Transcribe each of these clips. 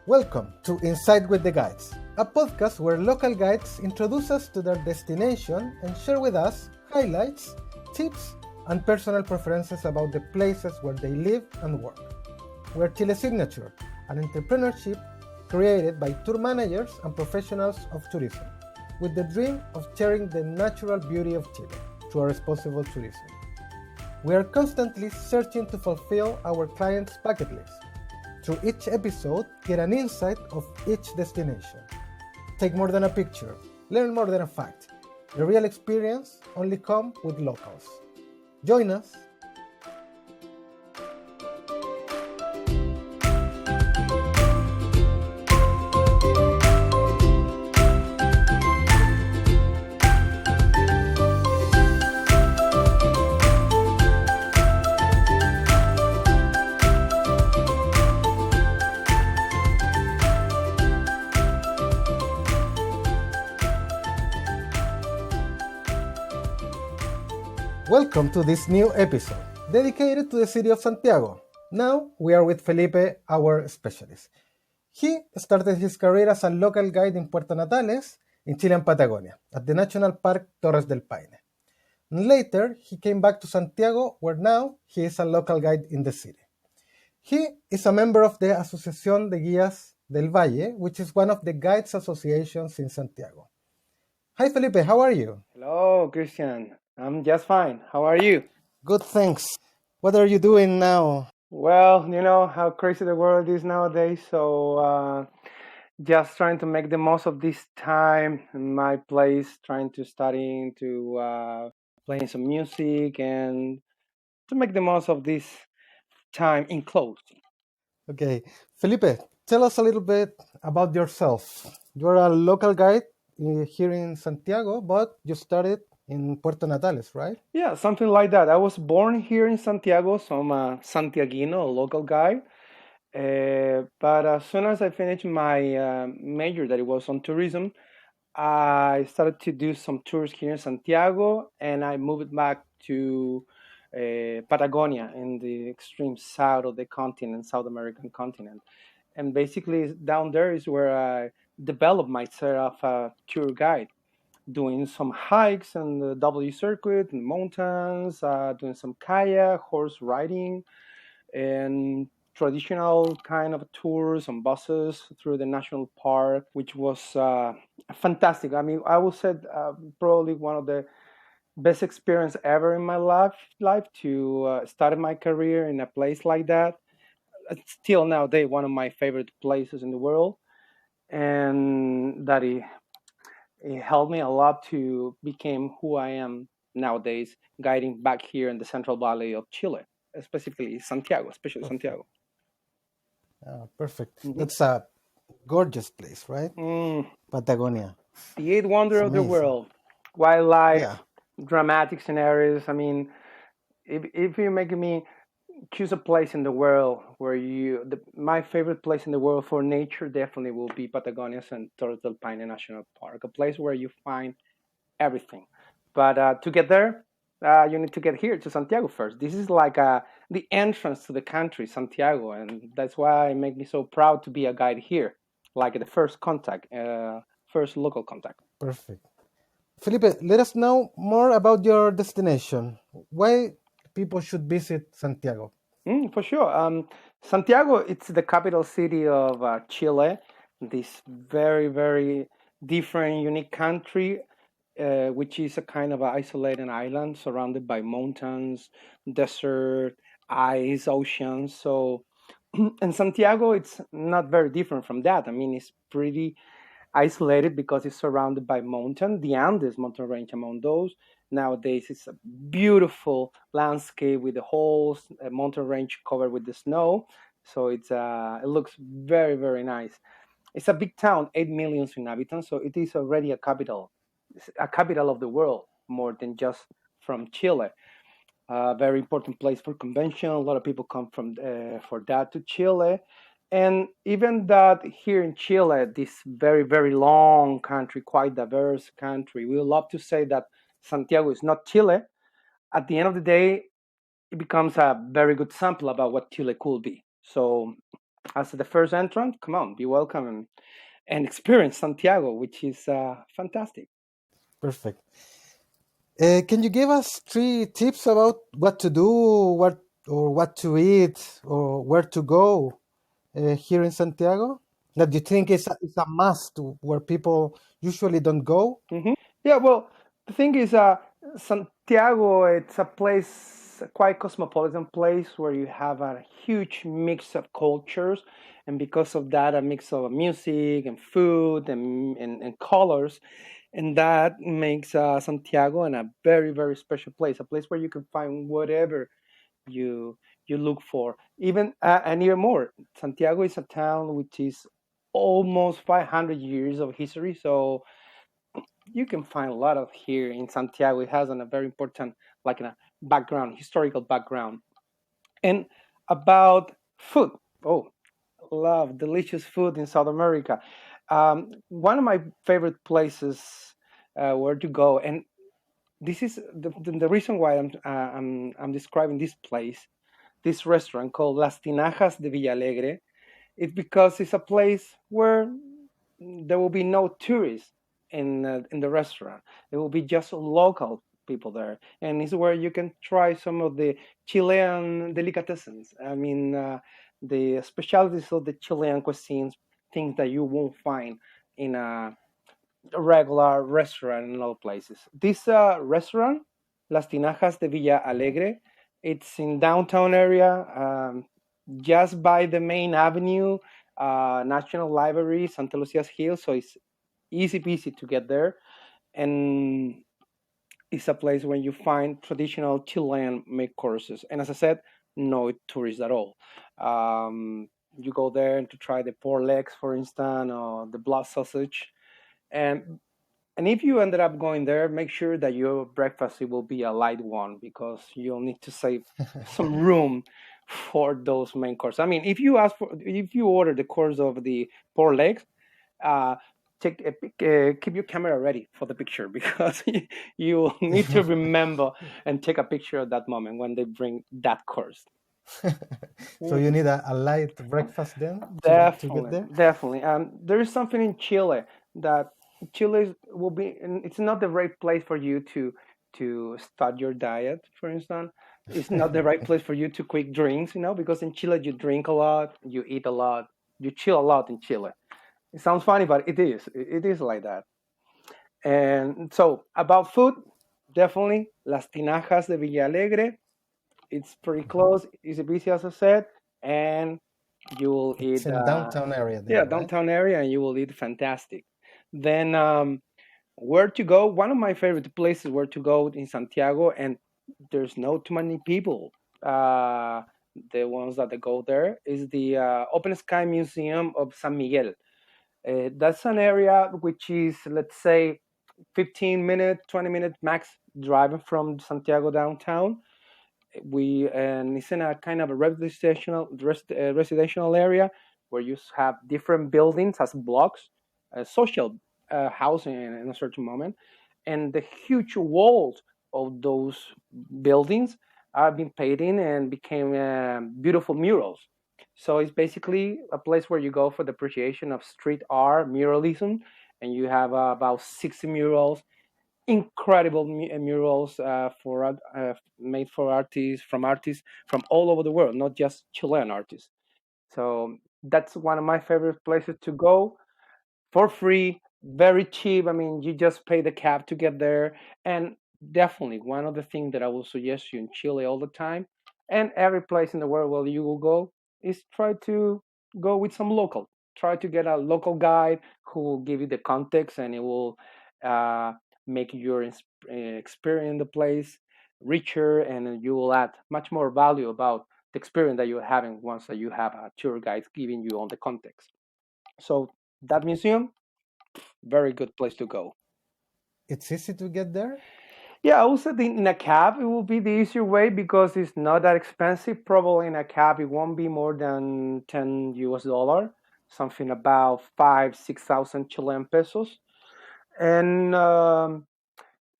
Welcome to Inside with the Guides, a podcast where local guides introduce us to their destination and share with us highlights, tips, and personal preferences about the places where they live and work. We're Chile Signature, an entrepreneurship created by tour managers and professionals of tourism, with the dream of sharing the natural beauty of Chile through a responsible tourism. We are constantly searching to fulfill our clients' bucket list. Through each episode, get an insight of each destination. Take more than a picture, learn more than a fact. The real experience only comes with locals. Join us. Welcome to this new episode, dedicated to the city of Santiago. Now we are with Felipe, our specialist. He started his career as a local guide in Puerto Natales, in Chile and Patagonia, at the National Park Torres del Paine. And later, he came back to Santiago, where now he is a local guide in the city. He is a member of the Asociación de Guías del Valle, which is one of the guides associations in Santiago. Hi Felipe, how are you? Hello, Christian. I'm just fine. How are you? Good, thanks. What are you doing now? Well, you know how crazy the world is nowadays, so just trying to make the most of this time in my place, trying to studying, to playing some music, and to make the most of this time enclosed. Okay, Felipe, tell us a little bit about yourself. You're a local guide here in Santiago, but you started in Puerto Natales, right? Yeah, something like that. I was born here in Santiago, so I'm a Santiaguino, a local guy. But as soon as I finished my major, that it was on tourism, I started to do some tours here in Santiago, and I moved back to Patagonia in the extreme south of the continent, South American continent. And basically, down there is where I developed myself a tour guide, doing some hikes in the W circuit, in mountains, doing some kayak, horse riding, and traditional kind of tours on buses through the national park, which was fantastic. I mean, I would say probably one of the best experience ever in my life to start my career in a place like that. It's still nowadays one of my favorite places in the world, and that it helped me a lot to become who I am nowadays, guiding back here in the Central Valley of Chile, specifically Santiago, especially Perfect. Santiago. Perfect. Mhm. That's a gorgeous place, right? Mm, Patagonia. the eighth wonder It's of the amazing. world, wildlife, Yeah, dramatic scenarios. I mean, if you're making me choose a place in the world where my favorite place in the world for nature definitely will be Patagonia and Torres del Paine National Park, a place where you find everything. But to get there, you need to get here to Santiago first. This is like the entrance to the country, Santiago, and that's why it makes me so proud to be a guide here, like the first contact, first local contact. perfect. Felipe, let us know more about your destination. Why people should visit Santiago? For sure. Santiago, it's the capital city of Chile, this very, very different, unique country, which is a kind of an isolated island surrounded by mountains, desert, ice, oceans. So, and Santiago, it's not very different from that. I mean, it's pretty isolated because it's surrounded by mountain, the Andes mountain range among those. Nowadays, it's a beautiful landscape with the whole mountain range covered with the snow. So it looks very, very nice. It's a big town, 8 million inhabitants, so it is already a capital of the world, more than just from Chile. A very important place for convention. A lot of people come from for that to Chile. And even that here in Chile, this very, very long country, quite diverse country, we love to say that Santiago is not Chile. At the end of the day, it becomes a very good sample about what Chile could be. So as the first entrant, come on, be welcome and experience Santiago, which is fantastic. Perfect. Can you give us three tips about what to do, what to eat, or where to go here in Santiago that you think is a must where people usually don't go? Yeah, well, the thing is, Santiago, it's a place, a quite cosmopolitan place where you have a huge mix of cultures, and because of that, a mix of music and food and colors, and that makes Santiago and a very, very special place, a place where you can find whatever you you look for. Even and even more, Santiago is a town which is almost 500 years of history, so you can find a lot of here in Santiago. It has a very important, like a background, historical background. And about food, oh, love delicious food in South America. One of my favorite places where to go, and this is the reason why I'm describing this place, this restaurant called Las Tinajas de Villalegre. It's because it's a place where there will be no tourists in the restaurant. There will be just local people there, and it's where you can try some of the Chilean delicatessens. I mean, the specialties of the Chilean cuisines, things that you won't find in a regular restaurant in other places. This restaurant, Las Tinajas de Villa Alegre, it's in downtown area, just by the main avenue, National Library, Santa Lucia's Hill. So it's easy peasy to get there, and it's a place where you find traditional Chilean made courses. And as I said, no tourists at all. You go there to try the pork legs, for instance, or the blood sausage, and if you ended up going there, make sure that your breakfast it will be a light one because you'll need to save some room for those main courses. I mean, if you order the course of the pork legs, uh, keep your camera ready for the picture because you need to remember and take a picture at that moment when they bring that course. So you need a light breakfast then to get Definitely, there. definitely. There is something in Chile that will be. And it's not the right place for you to start your diet. For instance, it's not the right place for you to quick drinks. Because in Chile you drink a lot, you eat a lot, you chill a lot in Chile. It sounds funny, but it is. It is like that. And so about food, definitely Las Tinajas de Villa Alegre. It's pretty Mhm. close, easy busy as I said, and you will It's eat. in downtown area Yeah, there, right? downtown area, and you will eat fantastic. Then where to go? One of my favorite places where to go in Santiago, and there's no too many people. Uh, the ones that they go there is the Open Sky Museum of San Miguel. That's an area which is, let's say, 15-minute, 20-minute max driving from Santiago downtown. And it's in a kind of a residential area where you have different buildings as blocks, social housing in a certain moment, and the huge walls of those buildings are being painted and became beautiful murals. So it's basically a place where you go for the appreciation of street art, muralism, and you have about 60 murals, incredible murals made for artists from all over the world, not just Chilean artists. So that's one of my favorite places to go for free, very cheap. I mean, you just pay the cab to get there. And definitely one of the things that I will suggest you in Chile all the time and every place in the world where you will go is try to go with some local. Try to get a local guide who will give you the context and it will uh, make your experience in the place richer and you will add much more value about the experience that you're having once that you have a tour guide giving you all the context. So that museum, very good place to go. It's easy to get there. Yeah, I would say in a cab it will be the easier way because it's not that expensive. Probably in a cab it won't be more than 10 US dollar, something about 5-6,000 Chilean pesos. And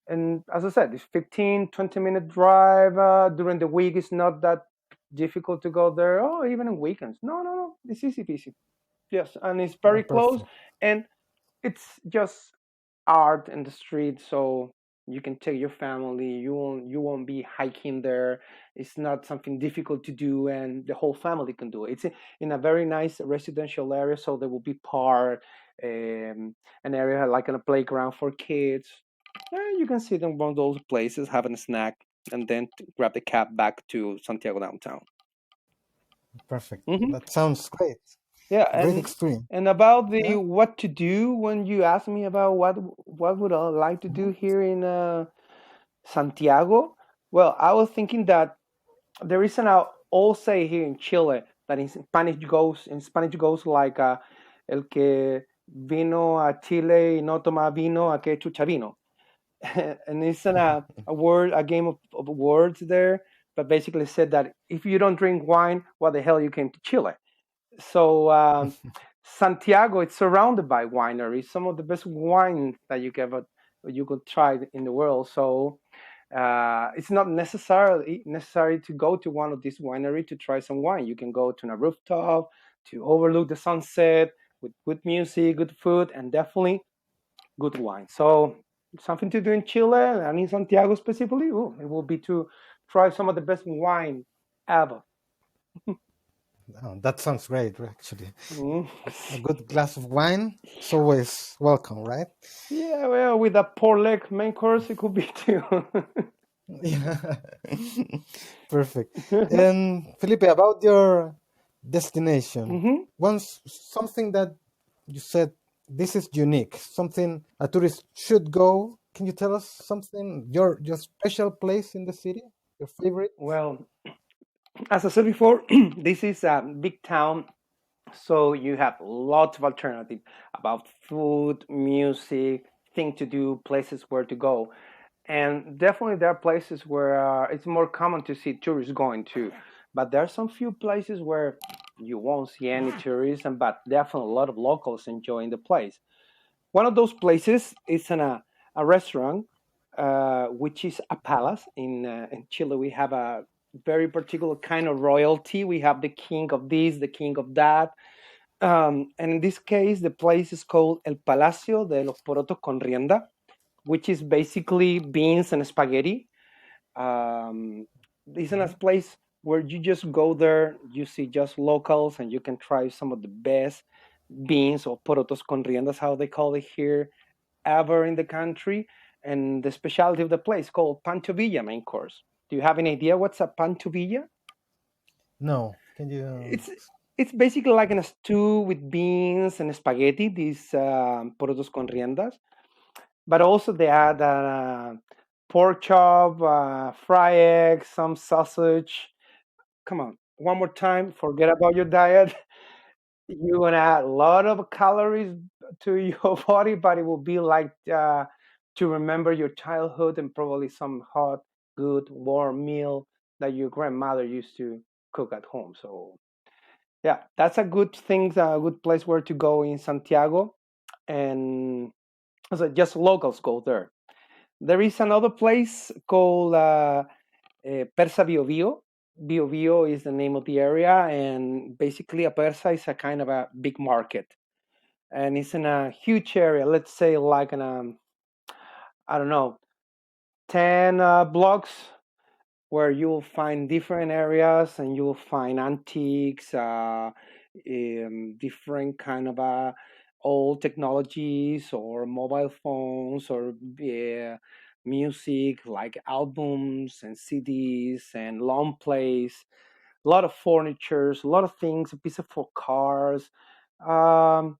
and as I said, it's 15-20 minute drive. During the week it's not that difficult to go there. Oh, even on weekends. No, no, no. It's easy peasy. Yes, and it's Oh, very close, perfect. and it's just art in the street, so you can take your family. You won't be hiking there. It's not something difficult to do, and the whole family can do it. It's in a very nice residential area, so there will be park, an area like a playground for kids. You can sit in one of those places, having a snack, and then grab the cab back to Santiago downtown. Perfect. Hmm. That sounds great. Yeah, Great experience. and about the Yeah. what to do when you ask me about what would I like to do Mhm. here in Santiago. Well, I was thinking that there is an old say here in Chile that in Spanish goes like el que vino a Chile y no toma vino, a que chucha vino. And it's a word, a game of words there, but basically said that if you don't drink wine, what the hell you came to Chile? So Santiago, it's surrounded by wineries, some of the best wine that you could try in the world. So it's not necessary to go to one of these wineries to try some wine. You can go to a rooftop to overlook the sunset with good music, good food, and definitely good wine. So something to do in Chile and in Santiago specifically, ooh, it will be to try some of the best wine ever. Oh, that sounds great, actually. Mm. A good glass of wine is always welcome, right? Yeah, well, with a poor leg main course, it could be too. Yeah. Perfect. And Felipe, about your destination, Hmm. once something that you said this is unique, something a tourist should go. Can you tell us something? Your special place in the city, your favorite? Well, as I said before, this is a big town, so you have lots of alternative about food, music, thing to do, places where to go. And definitely there are places where it's more common to see tourists going to. But there are some few places where you won't see any tourism, but definitely a lot of locals enjoying the place. One of those places is a restaurant, which is a palace. In Chile, we have a very particular kind of royalty. We have the king of this, the king of that. And in this case, the place is called El Palacio de los Porotos con Rienda, which is basically beans and spaghetti. It's a Mhm. place where you just go there, you see just locals, and you can try some of the best beans or porotos con riendas, how they call it here, ever in the country. And the specialty of the place called pantovilla main course. Do you have any idea what's a pantovilla? No, can you? It's it's basically like in a stew with beans and spaghetti, these porotos con riendas. But also they add pork chop, fry eggs, some sausage. Come on, one more time. Forget about your diet. You're gonna add a lot of calories to your body, but it will be like to remember your childhood and probably some hot, good, warm meal that your grandmother used to cook at home. So yeah, that's a good thing, a good place where to go in Santiago, and so just locals go there. There is another place called Persa Bio Bio. Bio Bio is the name of the area, and basically a Persa is a kind of a big market, and it's in a huge area. Let's say like in a, I don't know, 10 blocks where you'll find different areas and you'll find antiques, different kind of old technologies or mobile phones or music like albums and CDs and long plays, a lot of furnitures, a lot of things, a piece of for cars. Um,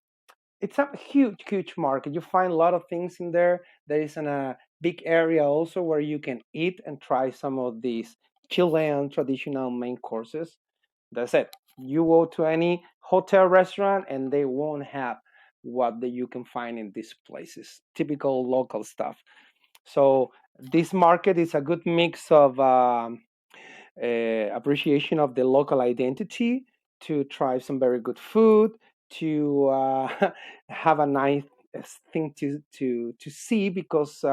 it's a huge, huge market. You find a lot of things in there. There is a big area also where you can eat and try some of these Chilean traditional main courses. That's it. You go to any hotel restaurant and they won't have you can find in these places. Typical local stuff. So this market is a good mix of appreciation of the local identity, to try some very good food, to have a nice thing to see, because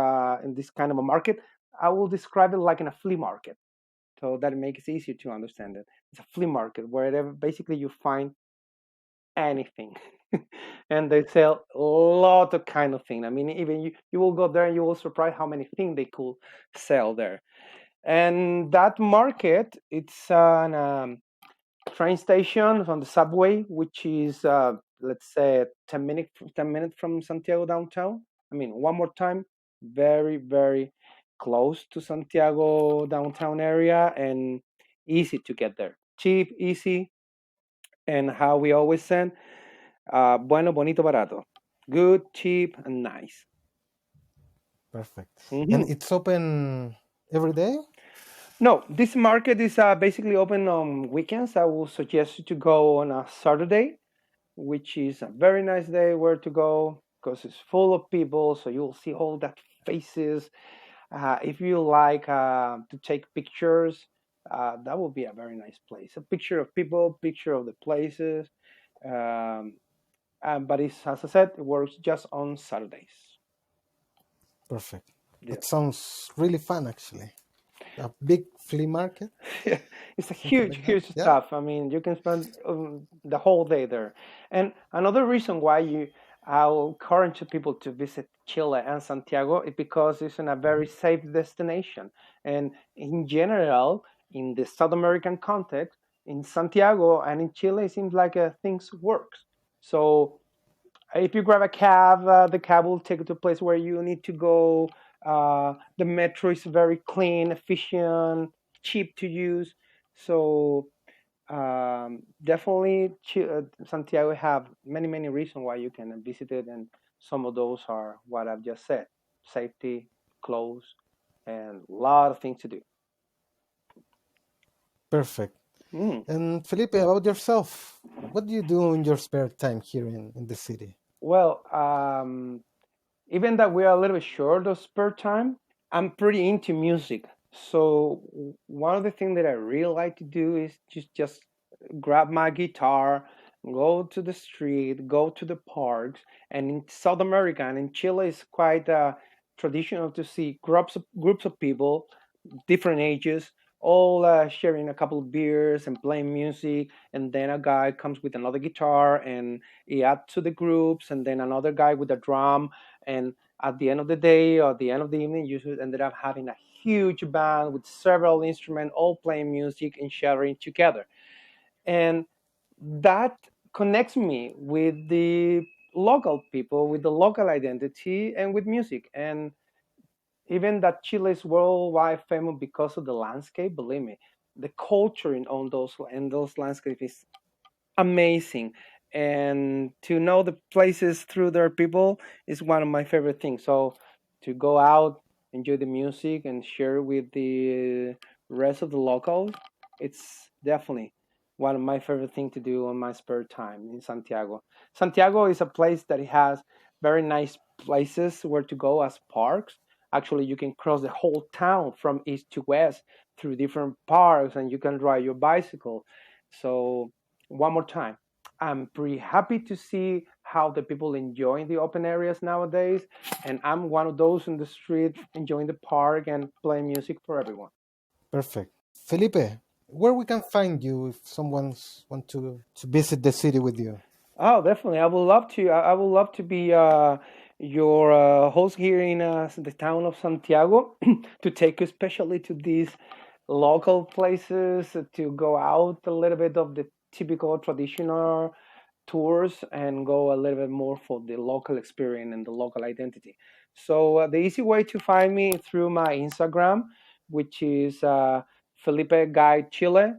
in this kind of a market, I will describe it like in a flea market. so that makes it easier to understand it. It's a flea market where basically you find anything. And they sell a lot of kind of things. I mean, even you will go there and you will surprise how many things they could sell there. And that market, it's an train station on the subway, which is let's say 10 minutes from Santiago downtown. I mean, one more time, very very close to Santiago downtown area and easy to get there. Cheap, easy, and how we always send bueno, bonito, barato. Good, cheap, and nice. Perfect. And Mhm. it's open every day? No, this market is basically open on weekends. I will suggest you to go on a Saturday, which is a very nice day where to go because it's full of people. So you'll see all that faces. If you like to take pictures, that will be a very nice place. A picture of people, picture of the places. Um, but it's, as I said, it works just on Saturdays. Perfect. Yeah. That sounds really fun, actually. A big flea market, It's a something huge, like that. huge Yeah, stuff. I mean, you can spend the whole day there. And another reason why I'll encourage people to visit Chile and Santiago is because it's in a very safe destination. And in general, in the South American context, in Santiago and in Chile, it seems like things works. So if you grab a cab, the cab will take you to a place where you need to go. The metro is very clean, efficient, cheap to use. So definitely, Santiago have many many reasons why you can visit it, and some of those are what I've just said: safety, clothes, and a lot of things to do. perfect. Mm. And Felipe, about yourself, what do you do in your spare time here in the city? Well, even that we are a little bit short of spare time, I'm pretty into music. So one of the things that I really like to do is just grab my guitar, go to the street, go to the parks. And in South America and in Chile, it's quite traditional to see groups of people, different ages, all sharing a couple of beers and playing music. And then a guy comes with another guitar and he adds to the groups, and then another guy with a drum. And at the end of the day or at the end of the evening, you should ended up having a huge band with several instruments all playing music and sharing together. And that connects me with the local people, with the local identity, and with music. And even that Chile is worldwide famous because of the landscape, believe me, the culture in those landscapes is amazing. And to know the places through their people is one of my favorite things. So to go out, enjoy the music, and share with the rest of the locals, it's definitely one of my favorite things to do on my spare time in Santiago. Santiago is a place that has very nice places where to go as parks. Actually, you can cross the whole town from east to west through different parks, and you can ride your bicycle. So one more time, I'm pretty happy to see how the people enjoying the open areas nowadays, and I'm one of those in the street enjoying the park and playing music for everyone. Perfect. Felipe, where we can find you if someone's want to visit the city with you? Oh, definitely. I would love to. I would love to be your host here in the town of Santiago to take you especially to these local places, to go out a little bit of the typical traditional tours and go a little bit more for the local experience and the local identity. So the easy way to find me through my Instagram, which is Felipe Guide Chile.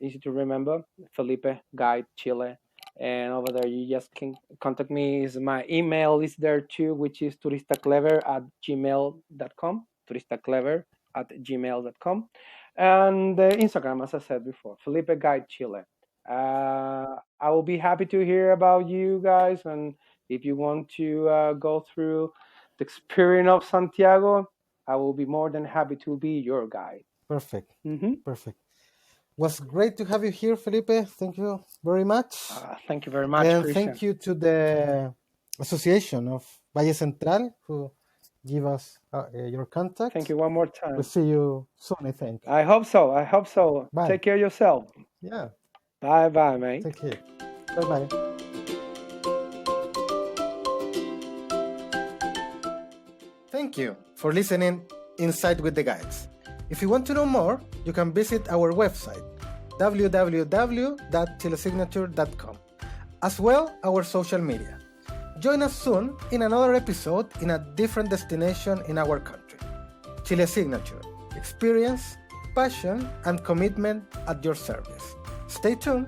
Easy to remember, Felipe Guide Chile. And over there, you just can contact me. Is my email is there too, which is turistaclever@gmail.com. Turistaclever@gmail.com. And the Instagram, as I said before, Felipe Guide Chile. I will be happy to hear about you guys, and if you want to go through the experience of Santiago, I will be more than happy to be your guide. Perfect. Hmm. Perfect. Was great to have you here, Felipe. Thank you very much. Thank you very much, And Christian. thank you to the Association of Valle Central who give us your contact. Thank you one more time. We'll see you soon, I think. I hope so. Bye. Take care of yourself. Yeah. Bye, mate. Take care. Bye-bye. Thank you for listening Inside with the Guides. If you want to know more, you can visit our website, www.chilesignature.com, as well our social media. Join us soon in another episode in a different destination in our country. Chile Signature, experience, passion, and commitment at your service. Stay tuned.